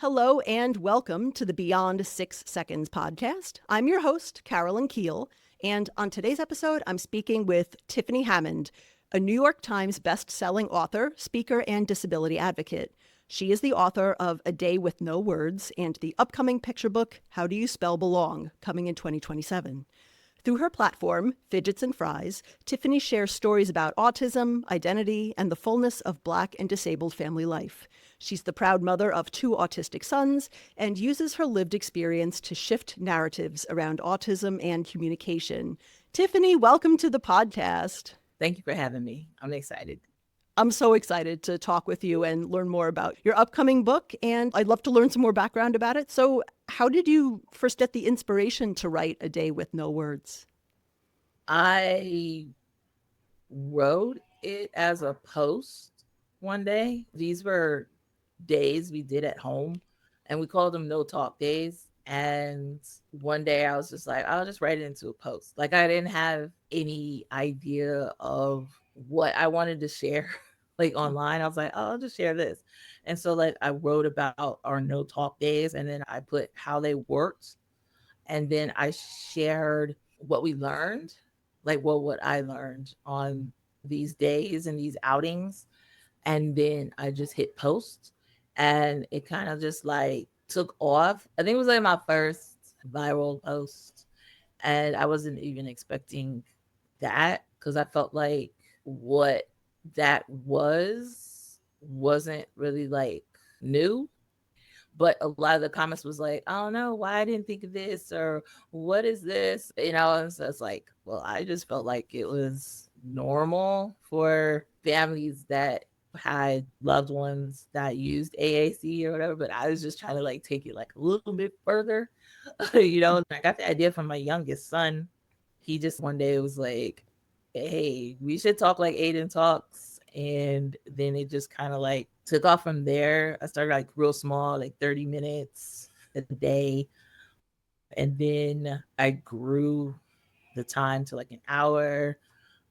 Hello and welcome to the Beyond 6 Seconds podcast. I'm your host, Carolyn Keel, and on today's episode, I'm speaking with Tiffany Hammond, a New York Times best-selling author, speaker, and disability advocate. She is the author of A Day with No Words and the upcoming picture book, How Do You Spell Belong, coming in 2027. Through her platform, Fidgets and Fries, Tiffany shares stories about autism, identity, and the fullness of Black and disabled family life. She's the proud mother of 2 autistic sons and uses her lived experience to shift narratives around autism and communication. Tiffany, welcome to the podcast. Thank you for having me. I'm excited. I'm so excited to talk with you and learn more about your upcoming book, and I'd love to learn some more background about it. So, how did you first get the inspiration to write A Day with No Words? I wrote it as a post one day. These were days we did at home, and we called them no talk days. And one day I was just like, I'll just write it into a post. Like, I didn't have any idea of what I wanted to share like online. I was like, oh, I'll just share this. And so like I wrote about our no talk days, and then I put how they worked, and then I shared what we learned, like what I learned on these days and these outings. And then I just hit post, and it kind of just like took off. I think it was like my first viral post, and I wasn't even expecting that because I felt like what that wasn't really like new. But a lot of the comments was like, I don't know why I didn't think of this, or what is this? And so it's like, well, I just felt like it was normal for families that had loved ones that used AAC or whatever. But I was just trying to like take it like a little bit further. I got the idea from my youngest son. He just one day was like, hey, we should talk like Aiden talks. And then it just kind of like took off from there. I started like real small, like 30 minutes a day. And then I grew the time to like an hour.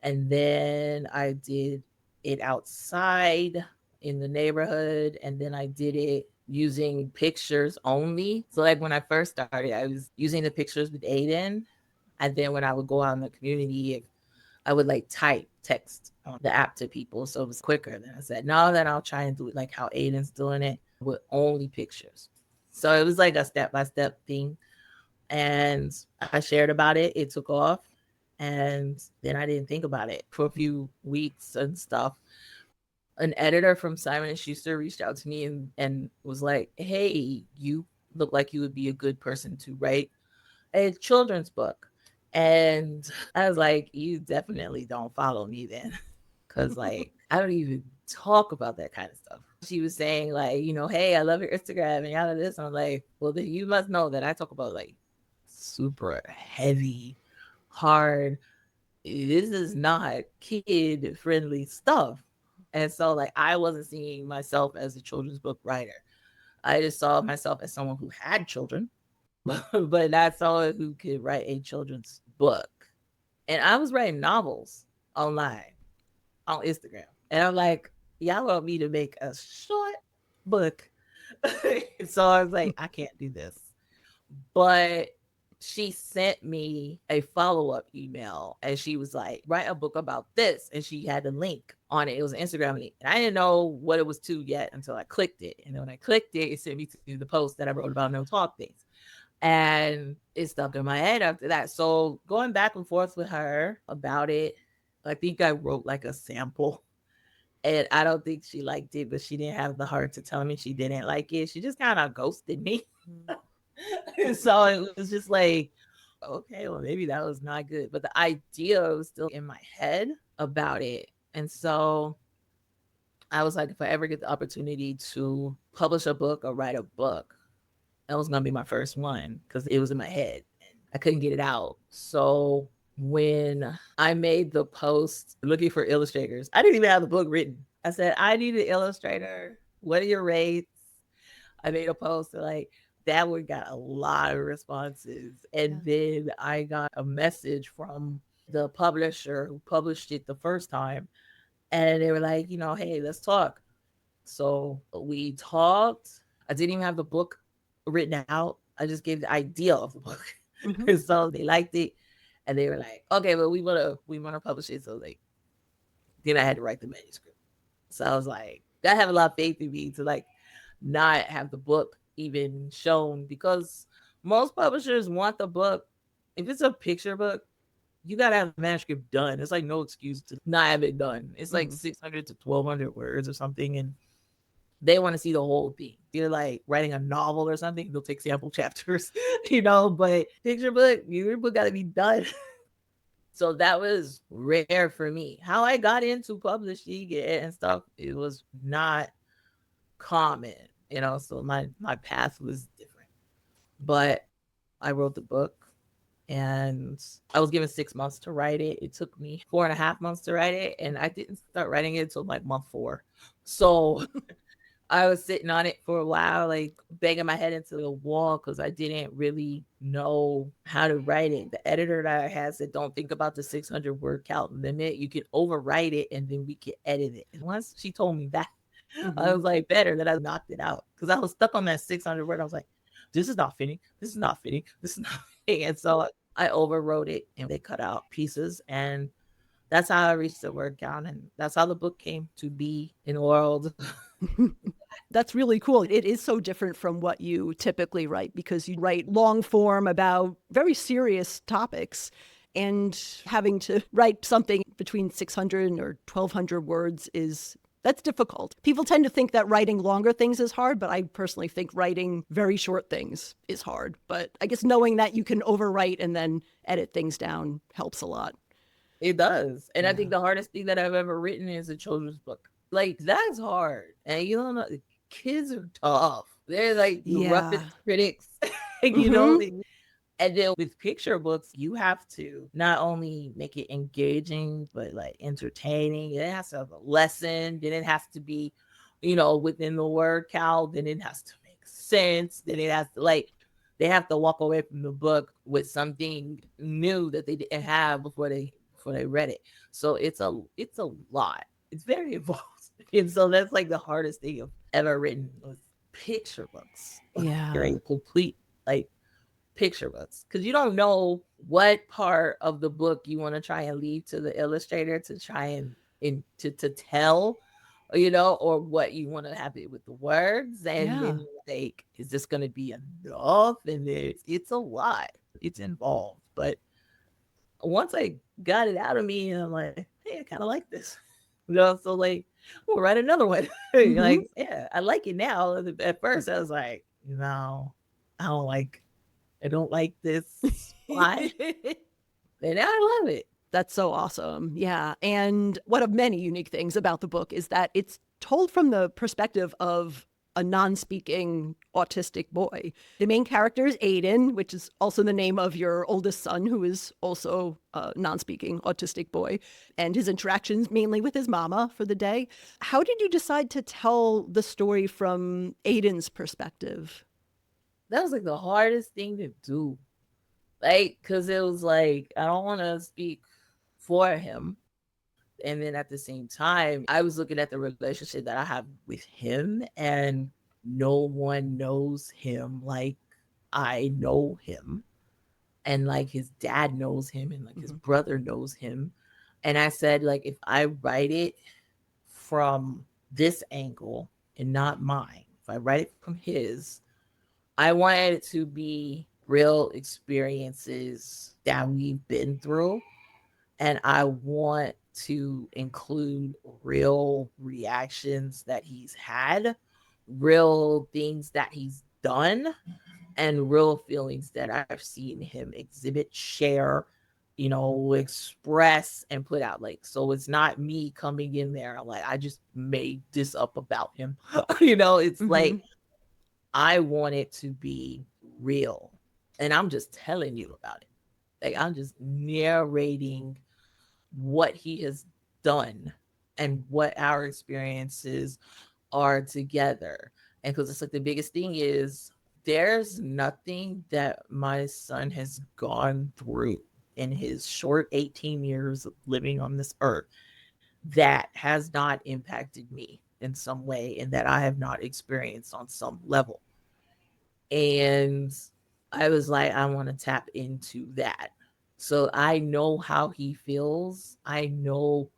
And then I did it outside in the neighborhood. And then I did it using pictures only. So like when I first started, I was using the pictures with Aiden. And then when I would go out in the community, I would like type text on the app to people. So it was quicker. Then I said, no, then I'll try and do it like how Aiden's doing it with only pictures. So it was like a step-by-step thing. And I shared about it. It took off. And then I didn't think about it for a few weeks and stuff. An editor from Simon and Schuster reached out to me and was like, hey, you look like you would be a good person to write a children's book. And I was like, you definitely don't follow me then. Cause like I don't even talk about that kind of stuff. She was saying, like, hey, I love your Instagram and all of this. And I'm like, well, then you must know that I talk about like super heavy, hard. This is not kid friendly stuff. And so like I wasn't seeing myself as a children's book writer. I just saw myself as someone who had children, but not someone who could write a children's book. And I was writing novels online on Instagram. And I'm like, y'all want me to make a short book. So I was like, I can't do this. But she sent me a follow-up email and she was like, write a book about this. And she had a link on it. It was an Instagram link. And I didn't know what it was to yet until I clicked it. And then when I clicked it, it sent me to the post that I wrote about no talk things. And it stuck in my head after that. So going back and forth with her about it, I think I wrote like a sample. And I don't think she liked it, but she didn't have the heart to tell me she didn't like it. She just kind of ghosted me. So it was just like, okay, well, maybe that was not good. But the idea was still in my head about it. And so I was like, if I ever get the opportunity to publish a book or write a book, that was going to be my first one because it was in my head. I couldn't get it out. So when I made the post looking for illustrators, I didn't even have the book written. I said, I need an illustrator. What are your rates? I made a post like that one got a lot of responses. And then I got a message from the publisher who published it the first time. And they were like, hey, let's talk. So we talked. I didn't even have the book written out. I just gave the idea of the book. Mm-hmm. And so they liked it. And they were like, okay, well, we wanna publish it. So like then I had to write the manuscript. So I was like, that have a lot of faith in me to like not have the book even shown, because most publishers want the book. If it's a picture book, you gotta have the manuscript done. It's like no excuse to not have it done. It's like Mm-hmm. 600 to 1200 words or something, and they want to see the whole thing. You're like writing a novel or something, they'll take sample chapters, but picture book, your book gotta be done. So that was rare for me. How I got into publishing and stuff, it was not common, so my path was different. But I wrote the book, and I was given 6 months to write it. It took me 4.5 months to write it, and I didn't start writing it until like month 4. So I was sitting on it for a while, like banging my head into the wall because I didn't really know how to write it. The editor that I had said, don't think about the 600 word count limit. You can overwrite it and then we can edit it. And once she told me that, I Mm-hmm. was like, better that I knocked it out, because I was stuck on that 600 word. I was like, this is not fitting. This is not fitting. This is not fitting. And so I overwrote it and they cut out pieces. And that's how I reached the word count. And that's how the book came to be in the world. That's really cool. It is so different from what you typically write, because you write long form about very serious topics, and having to write something between 600 or 1200 words that's difficult. People tend to think that writing longer things is hard, but I personally think writing very short things is hard. But I guess knowing that you can overwrite and then edit things down helps a lot. It does. And I Yeah. think the hardest thing that I've ever written is a children's book. Like, that's hard. And you don't know, kids are tough. They're like the Yeah. roughest critics, you know? Mm-hmm. And then with picture books, you have to not only make it engaging, but like entertaining. It has to have a lesson. Then it has to be, within the word count. Then it has to make sense. Then it has to they have to walk away from the book with something new that they didn't have before they read it. So it's a lot. It's very involved. And so that's like the hardest thing I've ever written was picture books. Yeah. Right? Complete like picture books, because you don't know what part of the book you want to try and leave to the illustrator to try and to tell, or what you want to have it with the words. And Yeah. then like, is this going to be enough? And it's a lot, it's involved. But once I got it out of me, I'm like, hey, I kind of like this. So like, we'll write another one. Mm-hmm. Like, yeah, I like it now. At first I was like, no, I don't like I don't like this spot. And now I love it. That's so awesome. Yeah. And one of many unique things about the book is that it's told from the perspective of a non speaking autistic boy. The main character is Aiden, which is also the name of your oldest son, who is also a non speaking autistic boy, and his interactions mainly with his mama for the day. How did you decide to tell the story from Aiden's perspective? That was like the hardest thing to do. Like, cause it was like, I don't want to speak for him. And then at the same time, I was looking at the relationship that I have with him, and no one knows him like I know him. And like his dad knows him, and like his Mm-hmm. brother knows him. And I said, like, if I write it from this angle and not mine, if I write it from his, I wanted it to be real experiences that we've been through. And I want to include real reactions that he's had, real things that he's done, and real feelings that I've seen him exhibit, share, express and put out. Like, so it's not me coming in there. I'm like, I just made this up about him. It's Mm-hmm. like, I want it to be real. And I'm just telling you about it. Like, I'm just narrating what he has done and what our experiences are together. And because it's like the biggest thing is there's nothing that my son has gone through in his short 18 years of living on this earth that has not impacted me in some way and that I have not experienced on some level. And I was like, I want to tap into that. So I know how he feels. I know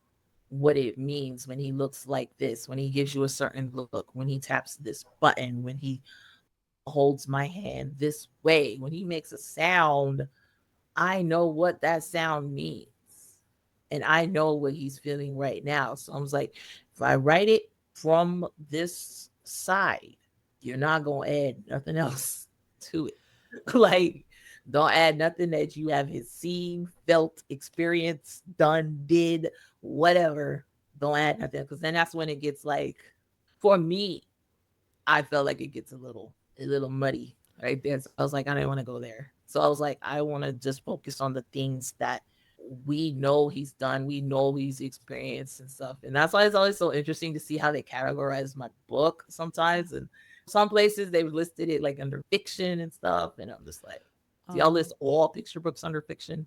what it means when he looks like this, when he gives you a certain look, when he taps this button, when he holds my hand this way, when he makes a sound. I know what that sound means. And I know what he's feeling right now. So I was like, if I write it from this side, you're not going to add nothing else to it. Like, don't add nothing that you haven't seen, felt, experienced, done, did, whatever. Don't add nothing. Because then that's when it gets like, for me, I felt like it gets a little muddy right there. So I was like, I didn't want to go there. So I was like, I want to just focus on the things that we know he's done, we know he's experienced and stuff. And that's why it's always so interesting to see how they categorize my book sometimes. And some places they've listed it like under fiction and stuff. And I'm just like, do y'all list all picture books under fiction?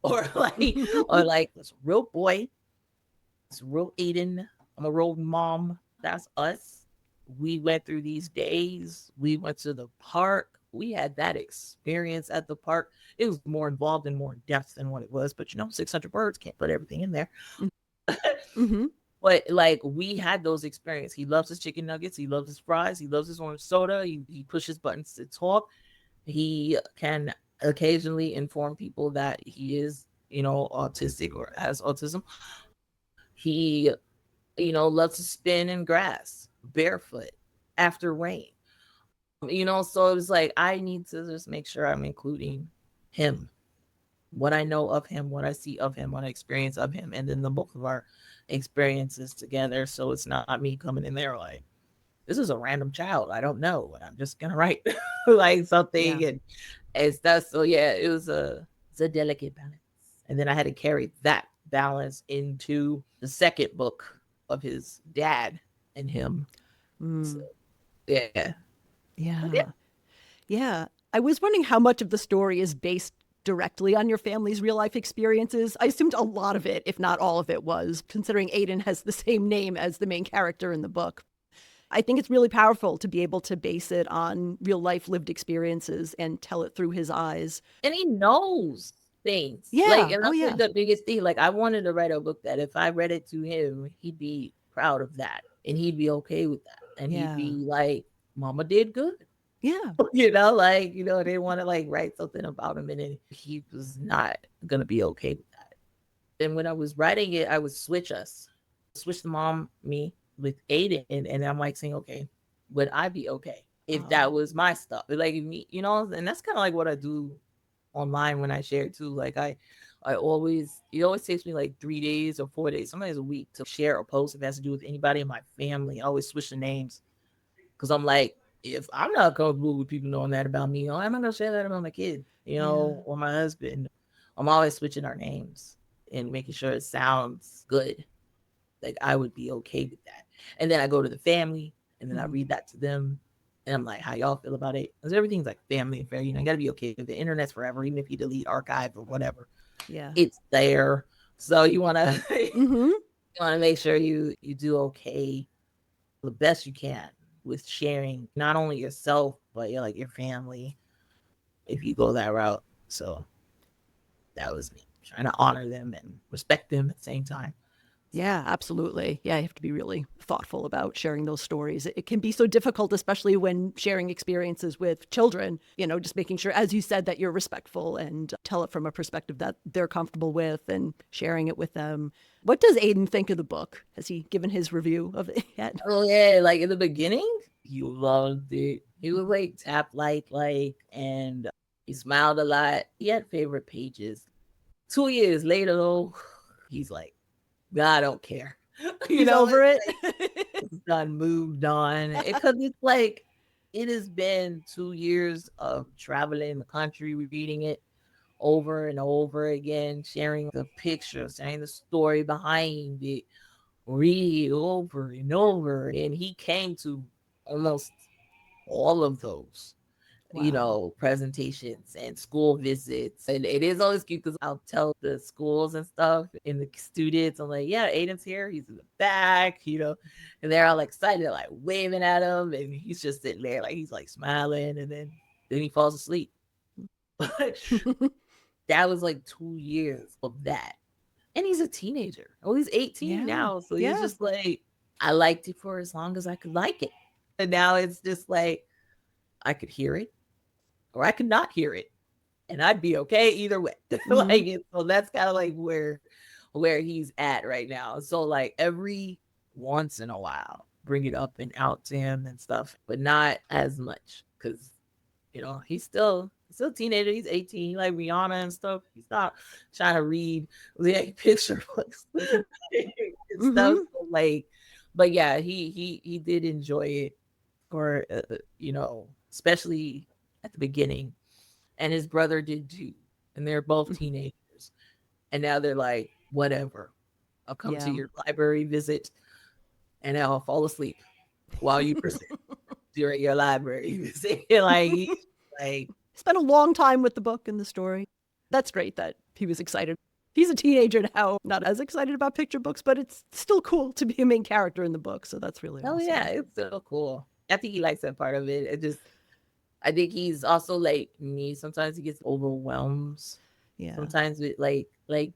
Or like this real boy, it's real Aiden. I'm a real mom. That's us. We went through these days. We went to the park. We had that experience at the park. It was more involved and more in depth than what it was, but 600 birds can't put everything in there. Mm-hmm. But like we had those experiences. He loves his chicken nuggets. He loves his fries. He loves his orange soda. He pushes buttons to talk. He can occasionally inform people that he is, autistic or has autism. He loves to spin in grass barefoot after rain. So it was like, I need to just make sure I'm including him, what I know of him, what I see of him, what I experience of him, and then the both of our experiences together. So it's not me coming in there like, this is a random child. I don't know. I'm just going to write like something. Yeah. And stuff. So yeah, it's a delicate balance. And then I had to carry that balance into the second book of his dad and him. So yeah. But yeah. Yeah. Yeah. I was wondering how much of the story is based directly on your family's real life experiences. I assumed a lot of it, if not all of it, was, considering Aiden has the same name as the main character in the book. I think it's really powerful to be able to base it on real life lived experiences and tell it through his eyes. And he knows things. Like, Yeah. and Oh, that's like yeah. the biggest thing. Like, I wanted to write a book that if I read it to him, he'd be proud of that and he'd be okay with that. And he'd Yeah. be like, Mama did good. Yeah. They want to like write something about him, and then he was not gonna be okay with that. And when I was writing it, I would switch the mom, me, with Aiden, and I'm like saying, okay, would I be okay if that was my stuff? Like me, and that's kind of like what I do online when I share too. Like I always, it always takes me like 3 days or 4 days, sometimes a week to share a post if it has to do with anybody in my family. I always switch the names because I'm like, if I'm not comfortable with people knowing that about me, I'm not gonna share that about my kid, Yeah. or my husband. I'm always switching our names and making sure it sounds good. Like I would be okay with that. And then I go to the family and then I read that to them. And I'm like, how y'all feel about it? Because everything's like family affair. You gotta be okay with the internet's forever, even if you delete archive or whatever. Yeah. It's there. So you wanna Mm-hmm. you wanna make sure you do okay the best you can with sharing not only yourself but like your family if you go that route. So that was me trying to honor them and respect them at the same time. Yeah, absolutely. Yeah, you have to be really thoughtful about sharing those stories. It can be so difficult, especially when sharing experiences with children, just making sure, as you said, that you're respectful and tell it from a perspective that they're comfortable with and sharing it with them. What does Aiden think of the book? Has he given his review of it yet? Oh yeah, like in the beginning, he loved it. He would like tap like, and he smiled a lot. He had favorite pages. 2 years later, though, he's like, I don't care. He's over It's it. like it's done, moved on. Because it's like it has been 2 years of traveling the country, reading it over and over again, sharing the picture, sharing the story behind it, read over and over. And he came to almost all of those. Wow. presentations and school visits. And it is always cute because I'll tell the schools and stuff and the students, I'm like, yeah, Aiden's here. He's in the back, and they're all excited, like waving at him. And he's just sitting there, like, he's like smiling. And then he falls asleep. But that was like 2 years of that. And he's a teenager. Oh, he's 18 Yeah. now. So he's Yeah. just like, I liked it for as long as I could like it. And now it's just like, I could hear it or I could not hear it. And I'd be okay either way. Mhm. So that's kind of like where he's at right now. So like every once in a while, bring it up and out to him and stuff, but not as much because he's still a teenager. He's 18, like Rihanna and stuff. He's not trying to read the picture books and stuff. Mhm. So like, but yeah, he did enjoy it for especially at the beginning, and his brother did too, and they're both Mhm. teenagers, and now they're like, whatever, I'll come to Yeah. your library visit, and I'll fall asleep while you present during your library visit. Like he's like, Spent a long time with the book and the story. That's great that he was excited. He's a teenager now, not as excited about picture books, but it's still cool to be a main character in the book. So that's really oh yeah, awesome. it's so cool. I think he likes that part of it. I think he's also like me. Sometimes he gets overwhelmed. Yeah. Sometimes with like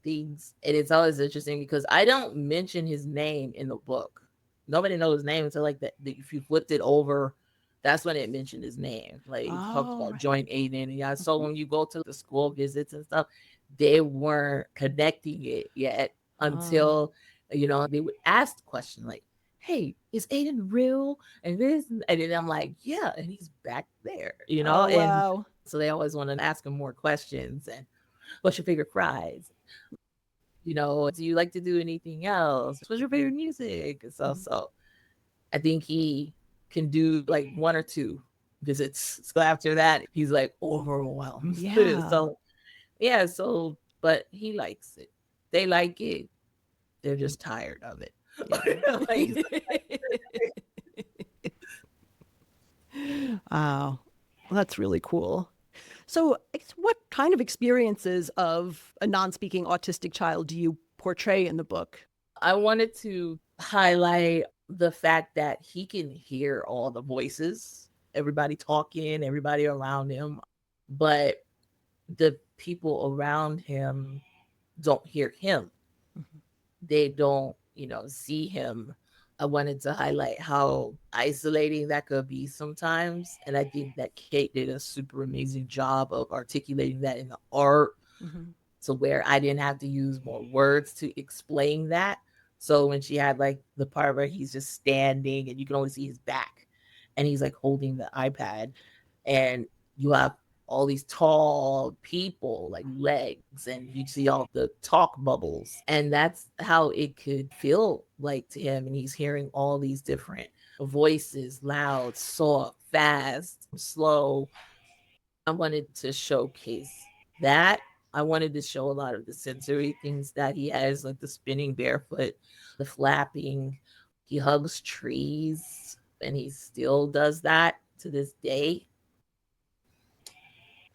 things, and it's always interesting because I don't mention his name in the book. Nobody knows his name until like that. If you flipped it over, that's when it mentioned his name. Like it talks Oh, about right. joint Aiden, and yeah. So Mhm. when you go to the school visits and stuff, they weren't connecting it yet Oh. until they would ask the question like, "Hey, is Aiden real?" And this, and then I'm like, "Yeah," and he's back there, Oh, and wow. so they always want to ask him more questions and what's your favorite fries? Do you like to do anything else? What's your favorite music? And so, Mhm. so I think he can do like one or two visits. So after that, he's like overwhelmed. Yeah. So yeah, but he likes it. They like it. They're just tired of it. Yeah. Like, Wow. Well, that's really cool. So, what kind of experiences of a non speaking autistic child do you portray in the book? I wanted to highlight the fact that he can hear all the voices, everybody talking, everybody around him, but the people around him don't hear him. Mhm. They don't, see him. I wanted to highlight how isolating that could be sometimes. And I think that Kate did a super amazing job of articulating that in the art Mhm. to where I didn't have to use more words to explain that. So when she had like the part where he's just standing and you can only see his back and he's like holding the iPad, and you have all these tall people like legs and you see all the talk bubbles, and that's how it could feel like to him, and he's hearing all these different voices, loud, soft, fast, slow. I wanted to showcase that. I wanted to show a lot of the sensory things that he has, like the spinning barefoot, the flapping. He hugs trees, and he still does that to this day.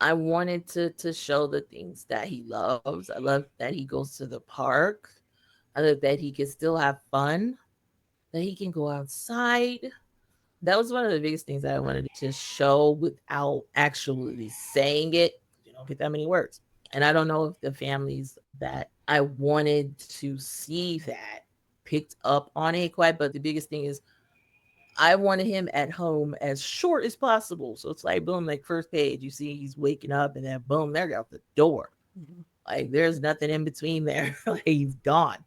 I wanted to show the things that he loves. I love that he goes to the park. I love that he can still have fun, that he can go outside. That was one of the biggest things that I wanted to show without actually saying it. You don't get that many words. And I don't know if the families that I wanted to see that picked up on it quite, but the biggest thing is I wanted him at home as short as possible. So it's like, boom, like first page, you see he's waking up, and then boom, they're out the door. Mhm. Like there's nothing in between there. Like he's gone.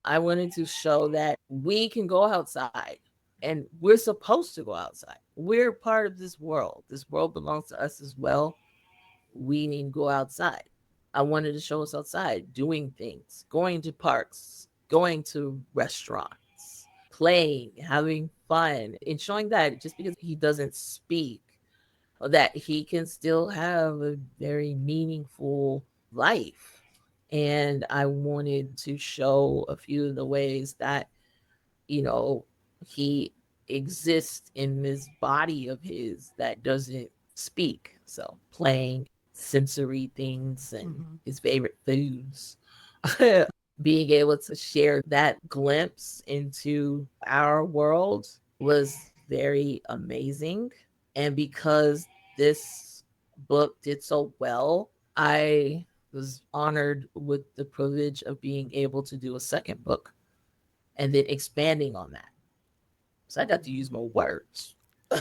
I wanted to show that we can go outside, and we're supposed to go outside. We're part of this world. This world belongs to us as well. We need to go outside. I wanted to show us outside doing things, going to parks, going to restaurants, playing, having fun, and showing that just because he doesn't speak, that he can still have a very meaningful life. And I wanted to show a few of the ways that, you know, he exists in this body of his that doesn't speak. So playing sensory things and Mm-hmm. his favorite foods. Being able to share that glimpse into our world was very amazing. And because this book did so well, I was honored with the privilege of being able to do a second book and then expanding on that. So I got to use more words.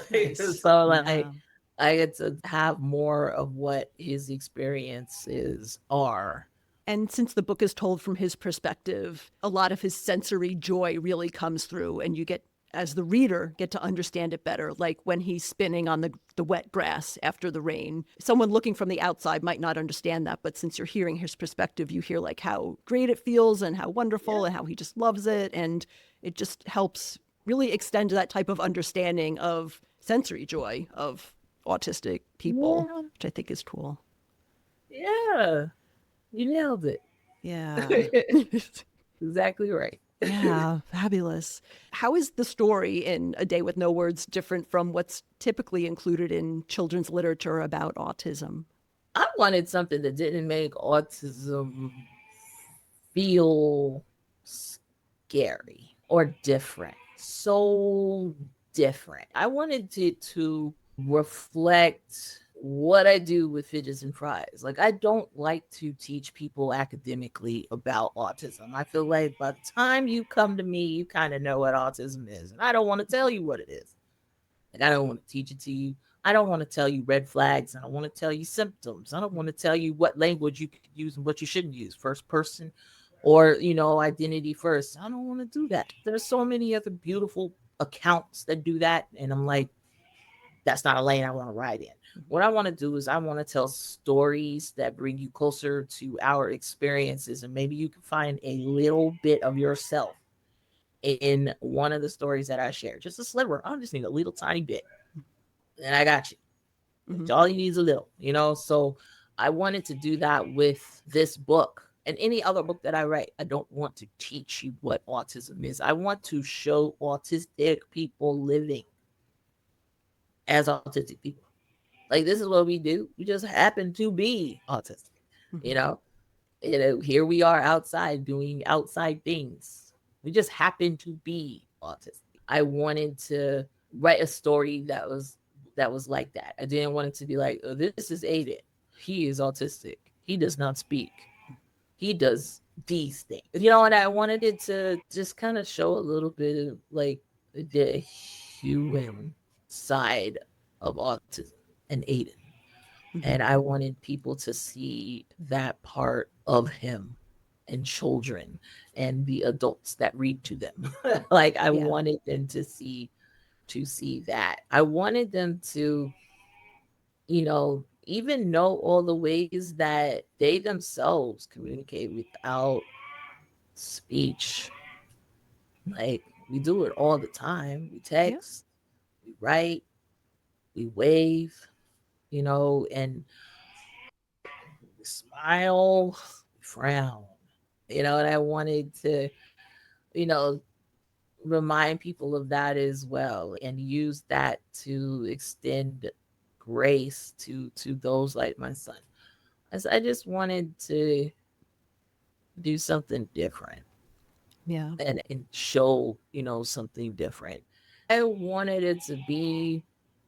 Nice. So like Yeah. I get to have more of what his experiences are. And since the book is told from his perspective, a lot of his sensory joy really comes through, and you get, as the reader, get to understand it better. Like when he's spinning on the wet grass after the rain. Someone looking from the outside might not understand that, but since you're hearing his perspective, you hear like how great it feels and how wonderful Yeah. and how he just loves it. And it just helps really extend that type of understanding of sensory joy of autistic people, Yeah. which I think is cool. Yeah. You nailed it. Yeah. Exactly right. Yeah, fabulous. How is the story in A Day with No Words different from what's typically included in children's literature about autism? I wanted something that didn't make autism feel scary or different. So different. I wanted it to reflect what I do with Fidgets and Fries. Like, I don't like to teach people academically about autism. I feel like by the time you come to me, you kind of know what autism is. And I don't want to tell you what it is. Like, I don't want to teach it to you. I don't want to tell you red flags. I don't want to tell you symptoms. I don't want to tell you what language you could use and what you shouldn't use. First person or, identity first. I don't want to do that. There's so many other beautiful accounts that do that. And I'm like, that's not a lane I want to ride in. What I want to do is I want to tell stories that bring you closer to our experiences. And maybe you can find a little bit of yourself in one of the stories that I share. Just a sliver. I just need a little tiny bit. And I got you. Mm-hmm. All you need is a little. So I wanted to do that with this book and any other book that I write. I don't want to teach you what autism is. I want to show autistic people living as autistic people. Like, this is what we do. We just happen to be autistic, Mm-hmm. you know? Here we are outside doing outside things. We just happen to be autistic. I wanted to write a story that was like that. I didn't want it to be like, oh, this is Aiden. He is autistic. He does not speak. He does these things. And I wanted it to just kind of show a little bit of like the human side of autism and Aiden. Mm-hmm. And I wanted people to see that part of him and children and the adults that read to them. Like, I Yeah. wanted them to see that. I wanted them to, even know all the ways that they themselves communicate without speech. Like, we do it all the time. We Yeah. text, we write, we wave, and we smile, we frown. And I wanted to, you know, remind people of that as well and use that to extend grace to those like my son. As I just wanted to do something different Yeah. and show, something different. I wanted it to be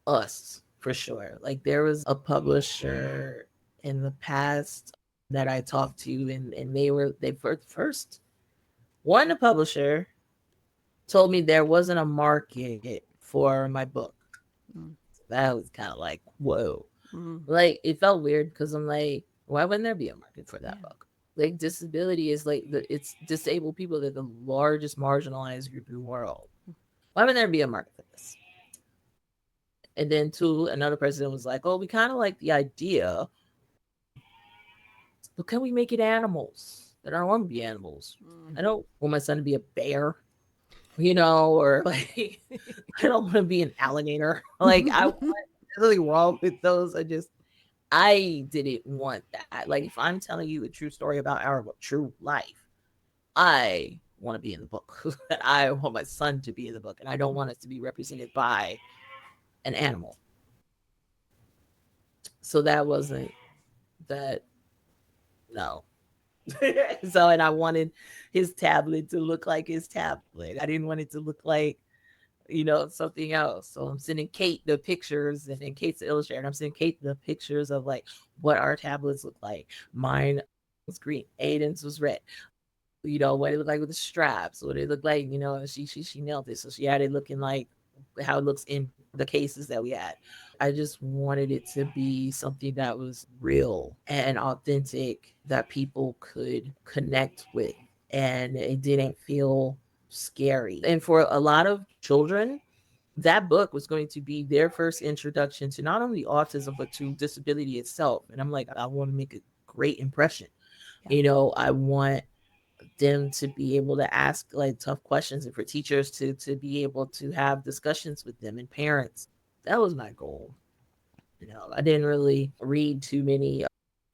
us for sure. Like, there was a publisher in the past that I talked to, and they first one publisher told me there wasn't a market for my book. Mm. That was kind of like, whoa. Mm. Like, it felt weird because I'm like, why wouldn't there be a market for that Yeah. book? Like, disability is like it's disabled people that are the largest marginalized group in the world. Why wouldn't there be a market for this? And then two, another president was like, oh, we kind of like the idea, but can we make it animals that I don't want to be animals? Mm. I don't want my son to be a bear, or like I don't want to be an alligator. Like, I want nothing wrong with those. I didn't want that. Like, if I'm telling you a true story about our true life, I want to be in the book. I want my son to be in the book, and I don't want it to be represented by an animal. So that wasn't that, no. So, and I wanted his tablet to look like his tablet. I didn't want it to look like, something else. So I'm sending Kate the pictures, and Kate's the illustrator. And I'm sending Kate the pictures of like what our tablets look like. Mine was green, Aiden's was red. What it looked like with the straps, what it looked like, she nailed it. So she had it looking like how it looks in the cases that we had. I just wanted it to be something that was real and authentic that people could connect with, and it didn't feel scary. And for a lot of children, that book was going to be their first introduction to not only autism but to disability itself. And I'm like, I want to make a great impression. I want them to be able to ask like tough questions, and for teachers to be able to have discussions with them and parents. That was my goal. I didn't really read too many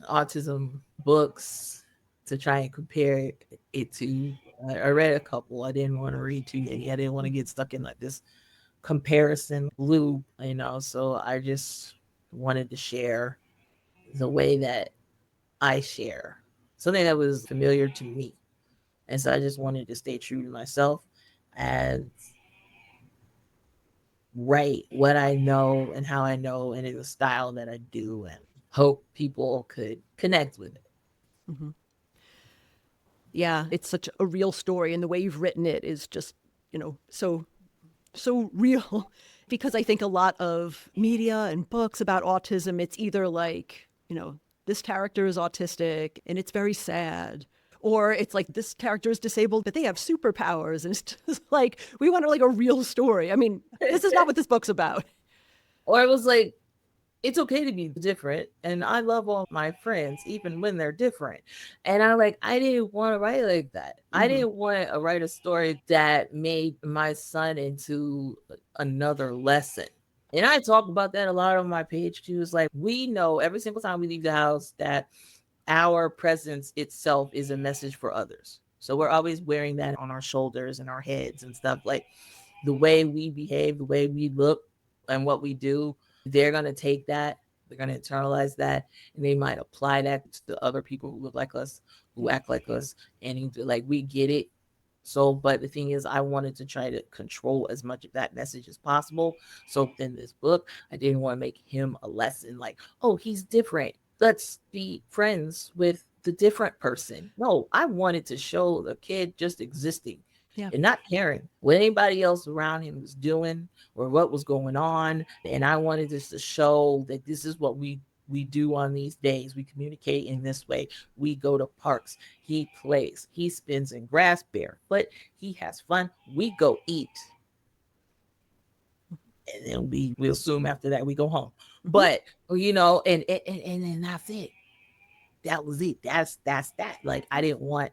autism books to try and compare it to. I read a couple. I didn't want to read too many. I didn't want to get stuck in like this comparison loop, so I just wanted to share the way that I share, something that was familiar to me. And so I just wanted to stay true to myself and write what I know and how I know, and in the style that I do, and hope people could connect with it. Mm-hmm. Yeah, it's such a real story, and the way you've written it is just, so real. Because I think a lot of media and books about autism, it's either like, this character is autistic and it's very sad. Or it's like this character is disabled, but they have superpowers. And it's just like, we want like a real story. I mean, this is not what this book's about. Or it was like, it's okay to be different, and I love all my friends even when they're different. And I didn't want to write like that. I didn't want to write a story that made my son into another lesson. And I talk about that a lot on my page too. It's like, we know every single time we leave the house that our presence itself is a message for others. So we're always wearing that on our shoulders and our heads and stuff. Like, the way we behave, the way we look, and what we do, they're going to take that, they're going to internalize that, and they might apply that to other people who look like us, who act like us, and like, we get it. So, but the thing is, I wanted to try to control as much of that message as possible. So in this book, I didn't want to make him a lesson like, oh, he's different, let's be friends with the different person. No, I wanted to show the kid just existing, and not caring what anybody else around him was doing or what was going on. And I wanted just to show that this is what we do on these days. We communicate in this way. We go to parks. He plays. He spins in grass barefoot. He has fun. We go eat. And then we assume after that we go home. But and that's it. That was it. That's that. Like, I didn't want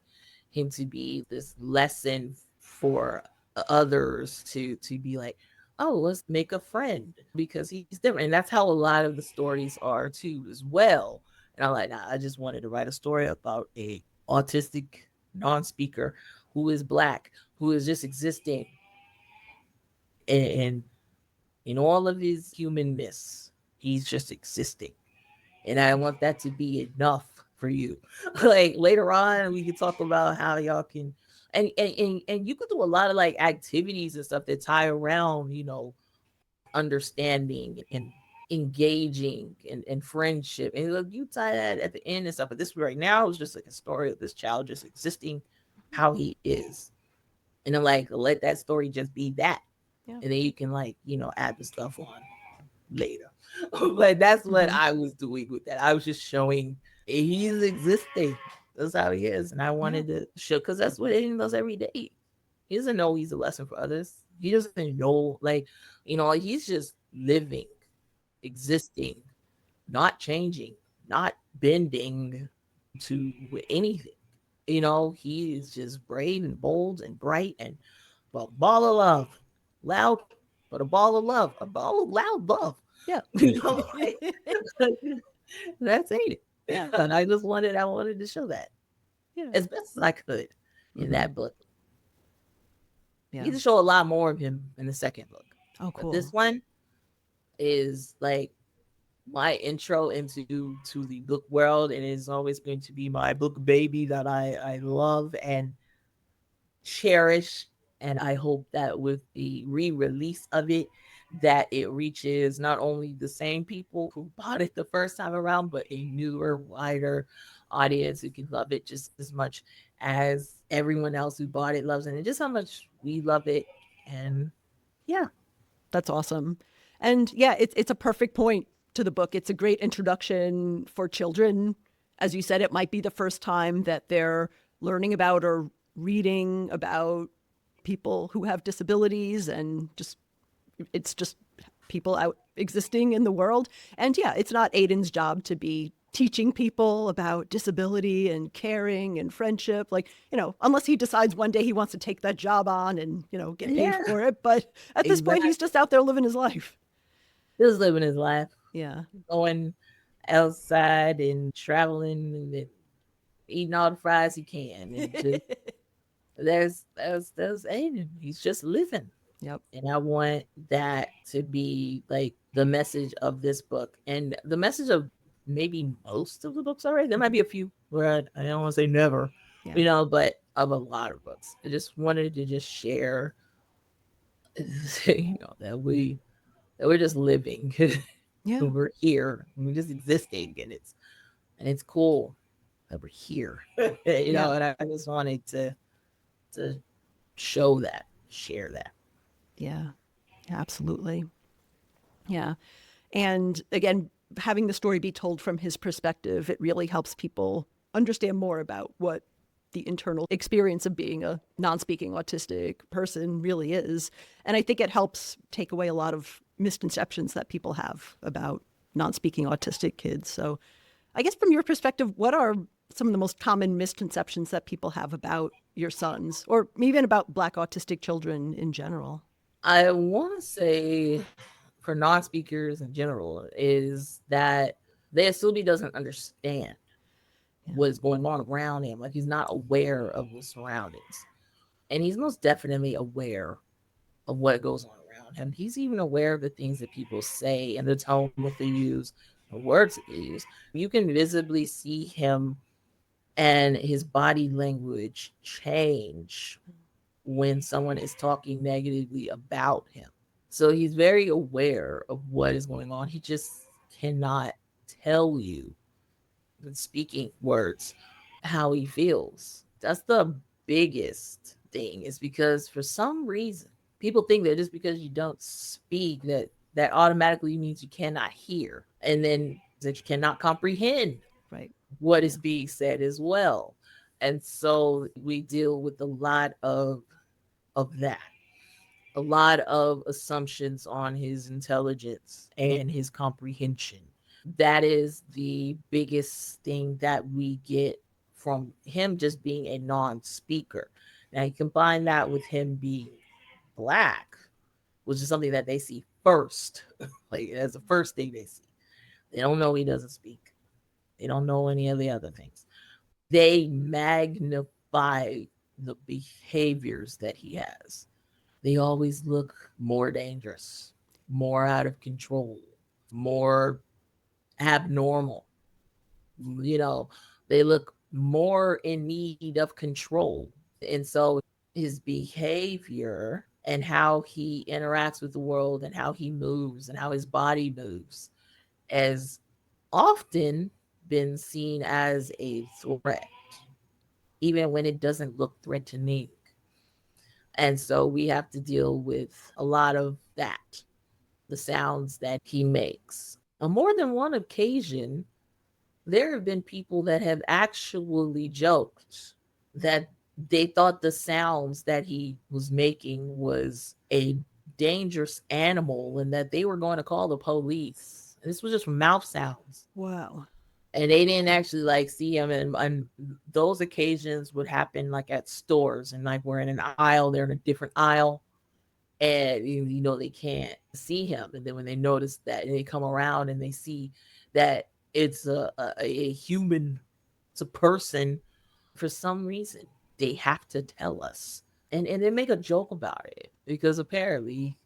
him to be this lesson for others to be like, oh, let's make a friend because he's different. And that's how a lot of the stories are too as well. And I'm like, nah, I just wanted to write a story about a autistic non-speaker who is Black, who is just existing, and in all of his humanness, he's just existing. And I want that to be enough for you. Like, later on, we can talk about how y'all can, and you can do a lot of like activities and stuff that tie around, understanding and engaging and friendship. And look, you tie that at the end and stuff. But this right now is just like a story of this child just existing how he is. And I'm like, let that story just be that. Yeah. And then you can like, add the stuff on later. But that's what I was doing with that. I was just showing he's existing. That's how he is. And I wanted to show, because that's what Aiden does every day. He doesn't know he's a lesson for others. He doesn't know, like, he's just living, existing, not changing, not bending to anything. He is just brave and bold and bright and a ball of love. Loud, but a ball of love. A ball of loud love. Yeah. That's it. Yeah. And I wanted to show that as best as I could in that book. Yeah. You can show a lot more of him in the second book. Oh, cool. But this one is like my intro into to the book world, and it is always going to be my book baby that I love and cherish. And I hope that with the re-release of it, that it reaches not only the same people who bought it the first time around, but a newer, wider audience who can love it just as much as everyone else who bought it loves it, and just how much we love it. And yeah. That's awesome. And yeah, it's a perfect point to the book. It's a great introduction for children. As you said, it might be the first time that they're learning about or reading about people who have disabilities, and just it's just people out existing in the world. And yeah, it's not Aiden's job to be teaching people about disability and caring and friendship. Like, unless he decides one day he wants to take that job on and, get paid Yeah, for it. But at this point, exactly. he's just out there living his life. Just living his life, Yeah. going outside and traveling and eating all the fries he can, and just there's Aiden. He's just living. Yep. And I want that to be like the message of this book and the message of maybe most of the books already. There might be a few where I don't want to say never, Yeah. but of a lot of books. I just wanted to just share, that we're just living. Yeah. We're here. We're just existing, and it's cool that we're here. Yeah. And I just wanted to show that, share that. Yeah. Absolutely. Yeah. And again, having the story be told from his perspective, it really helps people understand more about what the internal experience of being a non-speaking autistic person really is. And I think it helps take away a lot of misconceptions that people have about non-speaking autistic kids. So I guess from your perspective, what are some of the most common misconceptions that people have about your sons, or even about Black autistic children in general? I want to say for non-speakers in general is that they assume he doesn't understand Yeah. what is going on around him. Like he's not aware of his surroundings. And he's most definitely aware of what goes on around him. He's even aware of the things that people say and the tone that they use, the words that they use. You can visibly see him and his body language change when someone is talking negatively about him. So he's very aware of what is going on. He just cannot tell you, in speaking words, how he feels. That's the biggest thing, is because for some reason, people think that just because you don't speak, that automatically means you cannot hear, and then that you cannot comprehend Right. what Yeah. is being said as well. And so we deal with a lot of that, a lot of assumptions on his intelligence and his comprehension. That is the biggest thing that we get from him just being a non-speaker. Now you combine that with him being Black, which is something that they see first, like as the first thing they see. They don't know he doesn't speak. They don't know any of the other things. They magnify the behaviors that he has. They always look more dangerous, more out of control, more abnormal. You know, they look more in need of control. And so his behavior and how he interacts with the world and how he moves and how his body moves has often been seen as a threat, even when it doesn't look threatening. And so we have to deal with a lot of that, the sounds that he makes. On more than one occasion, there have been people that have actually joked that they thought the sounds that he was making was a dangerous animal and that they were going to call the police. This was just mouth sounds. Wow. And they didn't actually like see him, and those occasions would happen like at stores, and like we're in an aisle, they're in a different aisle, and they can't see him, and then when they notice that and they come around and they see that it's a human, it's a person, for some reason they have to tell us, and they make a joke about it because apparently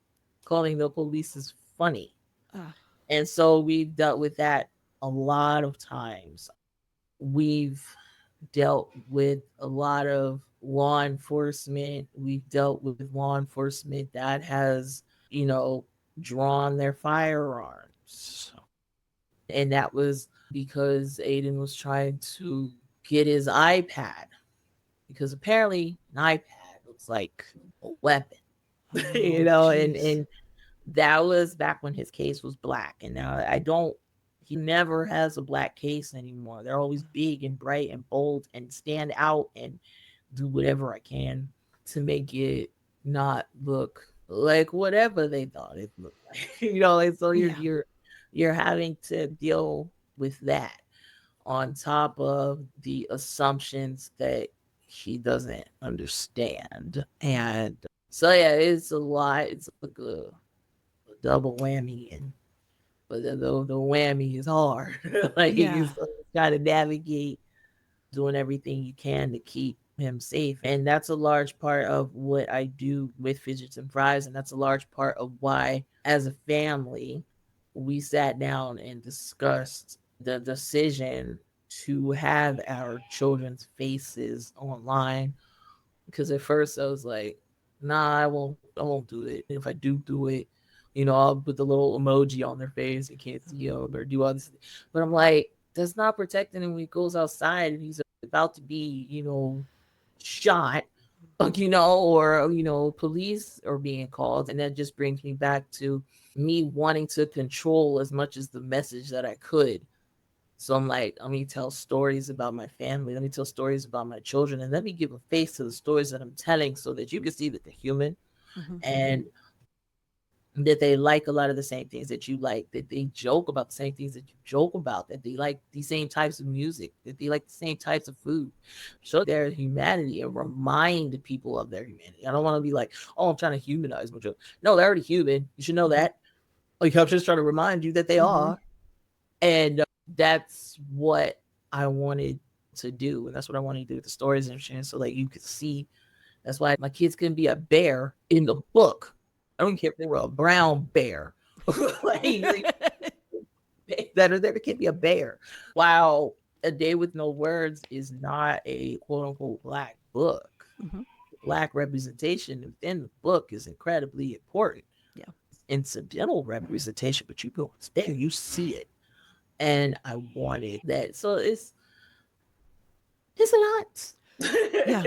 calling the police is funny. Ah. And so we've dealt with that a lot of times. We've dealt with a lot of law enforcement. We've dealt with law enforcement that has, you know, drawn their firearms. And that was because Aiden was trying to get his iPad, because apparently an iPad looks like a weapon, you Oh, know, jeez. and that was back when his case was black. And now I don't, he never has a black case anymore. They're always big and bright and bold and stand out, and do whatever I can to make it not look like whatever they thought it looked like. You know, and so Yeah. you're having to deal with that on top of the assumptions that he doesn't understand. And so yeah, it's a lot. It's like a double whammy, and but the whammy is hard. Like Yeah. it's got to navigate doing everything you can to keep him safe. And that's a large part of what I do with Fidgets and Fries. And that's a large part of why, as a family, we sat down and discussed the decision to have our children's faces online. Because at first I was like, nah, I won't do it. And if I do it, you know, I'll put the little emoji on their face. You can't see them or do all this. But I'm like, that's not protecting him when he goes outside and he's about to be, you know, shot, you know, or, you know, police are being called. And that just brings me back to me wanting to control as much as the message that I could. So I'm like, let me tell stories about my family. Let me tell stories about my children. And let me give a face to the stories that I'm telling so that you can see that they're human, Hmm. and that they like a lot of the same things that you like, that they joke about the same things that you joke about, that they like the same types of music, that they like the same types of food. Show their humanity and remind people of their humanity. I don't want to be like, oh, I'm trying to humanize my children. No, they're already human. You should know Hmm. that. Like, I'm just trying to remind you that they Hmm. are. And that's what I wanted to do. And that's what I wanted to do with the stories and shit, so that you could see. That's why my kids can be a bear in the book. I don't care if they were a brown bear. Like, that or there can be a bear. While A Day with No Words is not a quote unquote black book, Hmm. black representation within the book is incredibly important. Yeah. Incidental representation, but you go there, you see it. And I wanted that. So it's a Yeah. lot.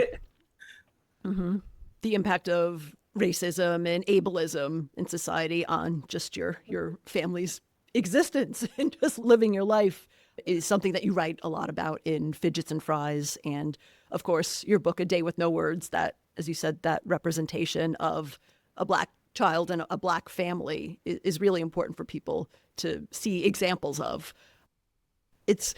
Hmm. The impact of racism and ableism in society on just your family's existence and just living your life is something that you write a lot about in Fidgets and Fries, and of course your book A Day with No Words, that, as you said, that representation of a black child and a black family is really important for people to see examples of. It's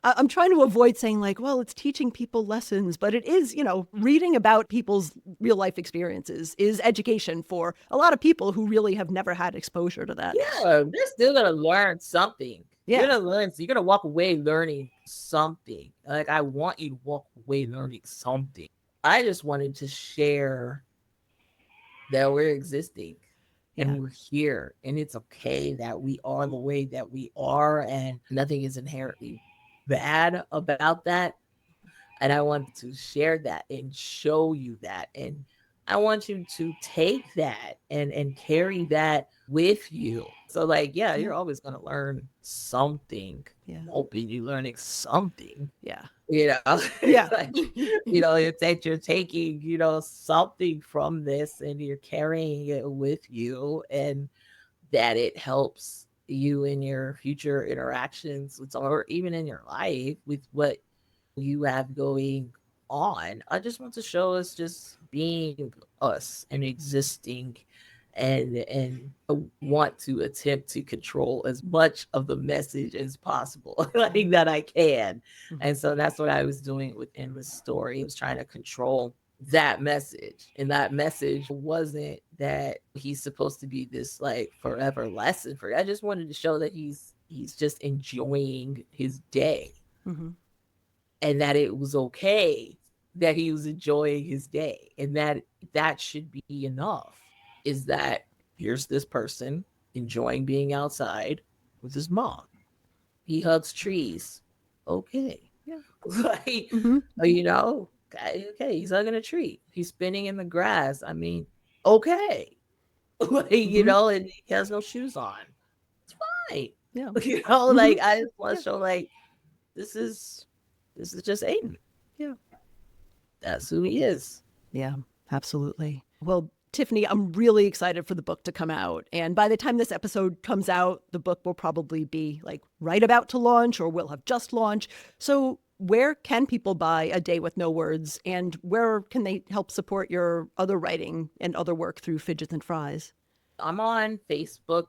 I'm trying to avoid saying like, well, it's teaching people lessons, but it is, reading about people's real life experiences is education for a lot of people who really have never had exposure to that. Yeah, they're still gonna learn something. You're Yeah. gonna learn. So you're gonna walk away learning something. Like, I want you to walk away learning something. I just wanted to share that we're existing Yeah. and we're here, and it's okay that we are the way that we are, and nothing is inherently bad about that. And I want to share that and show you that. And I want you to take that and carry that with you. So, like, yeah, Yeah. you're always going to learn something. Yeah. Hoping you learning something, Yeah. you know. Yeah. It's like, it's that you're taking, something from this, and you're carrying it with you, and that it helps you in your future interactions with, or even in your life with what you have going on. I just want to show us just being us and existing, and I want to attempt to control as much of the message as possible, like that I can. Mhm. And so that's what I was doing within the story. I was trying to control that message. And that message wasn't that he's supposed to be this like forever lesson for. I just wanted to show that he's just enjoying his day, Mhm. and that it was okay that he was enjoying his day, and that should be enough. Is that here's this person, enjoying being outside with his mom. He hugs trees. Okay. Yeah. Like, Mm-hmm. okay, he's hugging a tree. He's spinning in the grass. I mean, okay. Like, Mm-hmm. and he has no shoes on. It's fine. Yeah. Mm-hmm. Like I just want Yeah. to show like this is just Aiden. Yeah. That's who he is. Yeah, absolutely. Well, Tiffany, I'm really excited for the book to come out. And by the time this episode comes out, the book will probably be like right about to launch or will have just launched. So, where can people buy A Day with No Words, and where can they help support your other writing and other work through Fidgets and Fries? I'm on Facebook,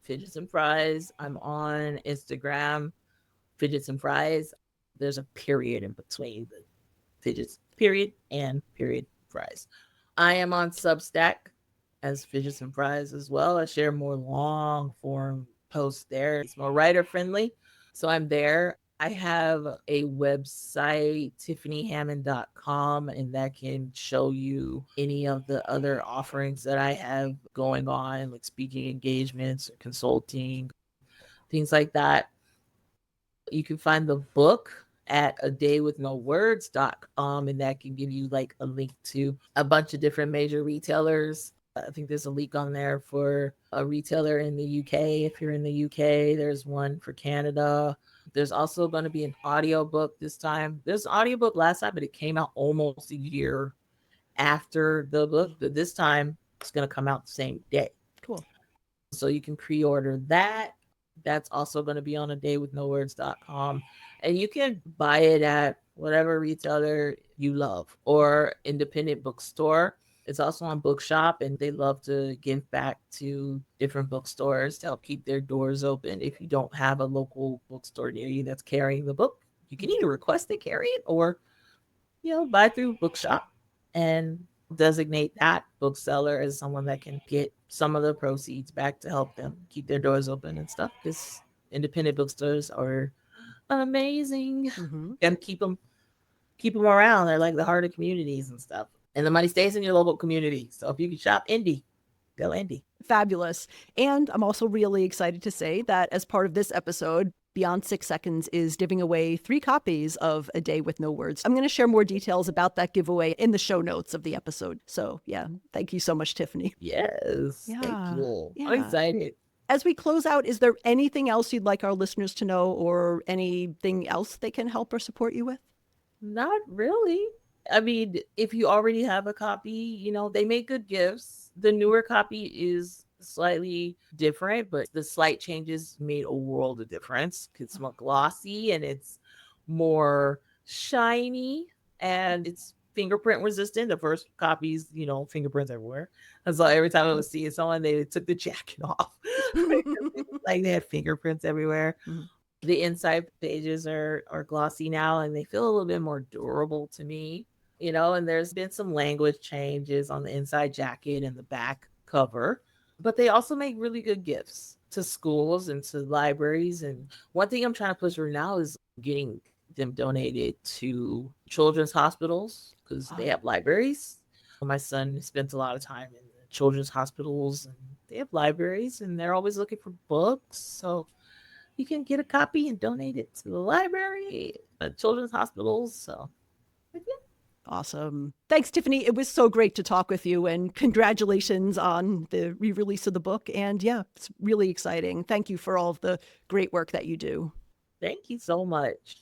Fidgets and Fries. I'm on Instagram, Fidgets and Fries. There's a period in between the Fidgets period and period fries. I am on Substack as Fidgets and Fries as well. I share more long form posts there. It's more writer friendly. So I'm there. I have a website, tiffanyhammond.com, and that can show you any of the other offerings that I have going on, like speaking engagements, consulting, things like that. You can find the book at adaywithnowords.com, and that can give you like a link to a bunch of different major retailers. I think there's a link on there for a retailer in the UK. If you're in the UK, there's one for Canada. There's also going to be an audiobook this time. There's an audiobook last time, but it came out almost a year after the book. But this time it's going to come out the same day. Cool. So you can pre-order that. That's also going to be on adaywithnowords.com. And you can buy it at whatever retailer you love or independent bookstore. It's also on Bookshop, and they love to give back to different bookstores to help keep their doors open. If you don't have a local bookstore near you that's carrying the book, you can either request they carry it or, buy through Bookshop and designate that bookseller as someone that can get some of the proceeds back to help them keep their doors open and stuff, because independent bookstores are amazing Mm-hmm. and keep them around. They're like the heart of communities and stuff, and the money stays in your local community. So if you can shop indie, go indie. Fabulous. And I'm also really excited to say that as part of this episode, Beyond 6 Seconds is giving away 3 copies of A Day with No Words. I'm going to share more details about that giveaway in the show notes of the episode. So, yeah, thank you so much, Tiffany. Yes. Yeah. Thank you. Yeah. I'm excited. As we close out, is there anything else you'd like our listeners to know or anything else they can help or support you with? Not really. I mean, if you already have a copy, they make good gifts. The newer copy is slightly different, but the slight changes made a world of difference. It's more glossy and it's more shiny and it's fingerprint resistant. The first copies, fingerprints everywhere. And so every time I was seeing someone, they took the jacket off. Like they had fingerprints everywhere. Mhm. The inside pages are glossy now and they feel a little bit more durable to me, and there's been some language changes on the inside jacket and the back cover, but they also make really good gifts to schools and to libraries. And one thing I'm trying to push for now is getting them donated to children's hospitals because they have libraries. My son spent a lot of time in the children's hospitals and they have libraries and they're always looking for books. So you can get a copy and donate it to the library, children's hospitals. So, yeah. Awesome. Thanks, Tiffany. It was so great to talk with you, and congratulations on the re-release of the book. And yeah, it's really exciting. Thank you for all of the great work that you do. Thank you so much.